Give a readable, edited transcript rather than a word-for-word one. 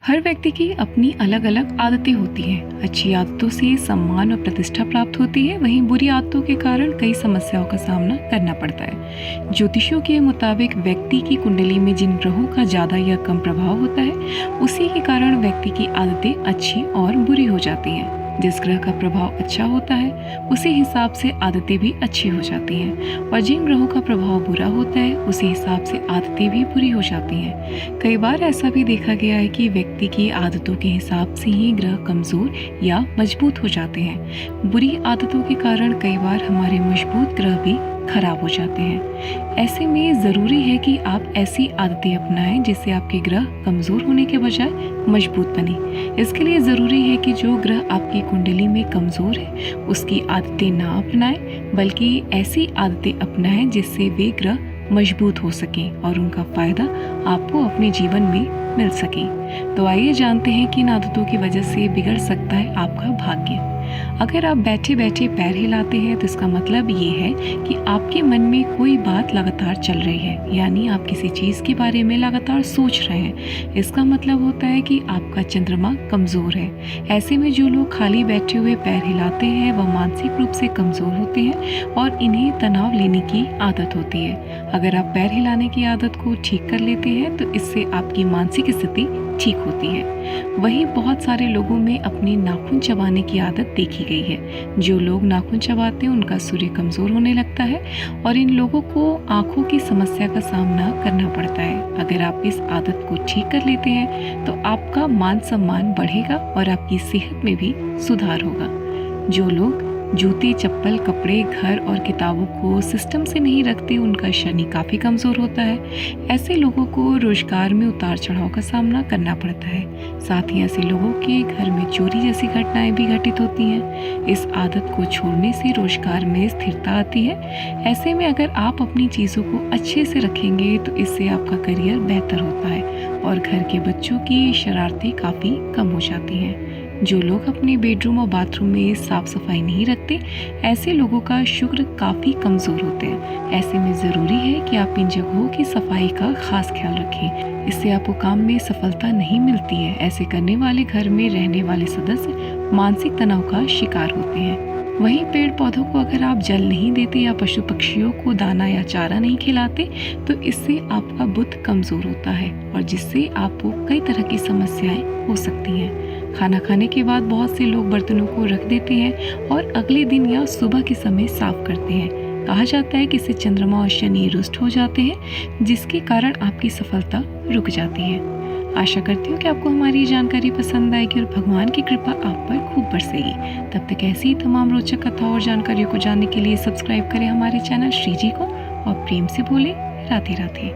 हर व्यक्ति की अपनी अलग अलग आदतें होती हैं। अच्छी आदतों से सम्मान और प्रतिष्ठा प्राप्त होती है, वहीं बुरी आदतों के कारण कई समस्याओं का सामना करना पड़ता है। ज्योतिषियों के मुताबिक व्यक्ति की कुंडली में जिन ग्रहों का ज़्यादा या कम प्रभाव होता है, उसी के कारण व्यक्ति की आदतें अच्छी और बुरी हो जाती हैं। जिस ग्रह का प्रभाव अच्छा होता है, उसी हिसाब से आदतें भी अच्छी हो जाती हैं, और जिन ग्रहों का प्रभाव बुरा होता है, उसी हिसाब से आदतें भी बुरी हो जाती हैं। कई बार ऐसा भी देखा गया है कि व्यक्ति की आदतों के हिसाब से ही ग्रह कमज़ोर या मजबूत हो जाते हैं। बुरी आदतों के कारण कई बार हमारे मजबूत ग्रह भी खराब हो जाते हैं। ऐसे में ज़रूरी है कि आप ऐसी आदतें अपनाएं जिससे आपके ग्रह कमज़ोर होने के बजाय मजबूत बने। इसके लिए ज़रूरी है कि जो ग्रह आपकी कुंडली में कमज़ोर है, उसकी आदतें ना अपनाएं, बल्कि ऐसी आदतें अपनाएं जिससे वे ग्रह मजबूत हो सकें और उनका फ़ायदा आपको अपने जीवन में मिल सके। तो आइए जानते हैं कि इन आदतों की वजह से बिगड़ सकता है आपका भाग्य। अगर आप बैठे बैठे पैर हिलाते हैं तो इसका मतलब ये है कि आपके मन में कोई बात लगातार चल रही है, यानी आप किसी चीज़ के बारे में लगातार सोच रहे हैं। इसका मतलब होता है कि आपका चंद्रमा कमज़ोर है। ऐसे में जो लोग खाली बैठे हुए पैर हिलाते हैं वह मानसिक रूप से कमज़ोर होते हैं और इन्हें तनाव लेने की आदत होती है। अगर आप पैर हिलाने की आदत को ठीक कर लेते हैं तो इससे आपकी मानसिक स्थिति ठीक होती है। वहीं बहुत सारे लोगों में अपने नाखून चबाने की आदत देखी गई है। जो लोग नाखून चबाते हैं उनका सूर्य कमज़ोर होने लगता है और इन लोगों को आँखों की समस्या का सामना करना पड़ता है। अगर आप इस आदत को ठीक कर लेते हैं तो आपका मान सम्मान बढ़ेगा और आपकी सेहत में भी सुधार होगा। जो लोग जूते, चप्पल, कपड़े, घर और किताबों को सिस्टम से नहीं रखते, उनका शनि काफ़ी कमज़ोर होता है। ऐसे लोगों को रोजगार में उतार चढ़ाव का सामना करना पड़ता है। साथ ही ऐसे लोगों के घर में चोरी जैसी घटनाएं भी घटित होती हैं। इस आदत को छोड़ने से रोजगार में स्थिरता आती है। ऐसे में अगर आप अपनी चीज़ों को अच्छे से रखेंगे तो इससे आपका करियर बेहतर होता है और घर के बच्चों की शरारतें काफ़ी कम हो जाती हैं। जो लोग अपने बेडरूम और बाथरूम में साफ सफाई नहीं रखते, ऐसे लोगों का शुक्र काफ़ी कमज़ोर होते हैं। ऐसे में ज़रूरी है कि आप इन जगहों की सफाई का खास ख्याल रखें। इससे आपको काम में सफलता नहीं मिलती है। ऐसे करने वाले घर में रहने वाले सदस्य मानसिक तनाव का शिकार होते हैं। वहीं पेड़ पौधों को अगर आप जल नहीं देते या पशु पक्षियों को दाना या चारा नहीं खिलाते तो इससे आपका बुद्ध कमज़ोर होता है और जिससे आपको कई तरह की समस्याएं हो सकती हैं। खाना खाने के बाद बहुत से लोग बर्तनों को रख देते हैं और अगले दिन या सुबह के समय साफ करते हैं। कहा जाता है कि इससे चंद्रमा और शनि रुष्ट हो जाते हैं, जिसके कारण आपकी सफलता रुक जाती है। आशा करती हूँ कि आपको हमारी जानकारी पसंद आएगी और भगवान की कृपा आप पर खूब बरसेगी। तब तक ऐसी ही तमाम रोचक कथा और जानकारियों को जानने के लिए सब्सक्राइब करें हमारे चैनल श्री जी को और प्रेम से बोले राधे राधे।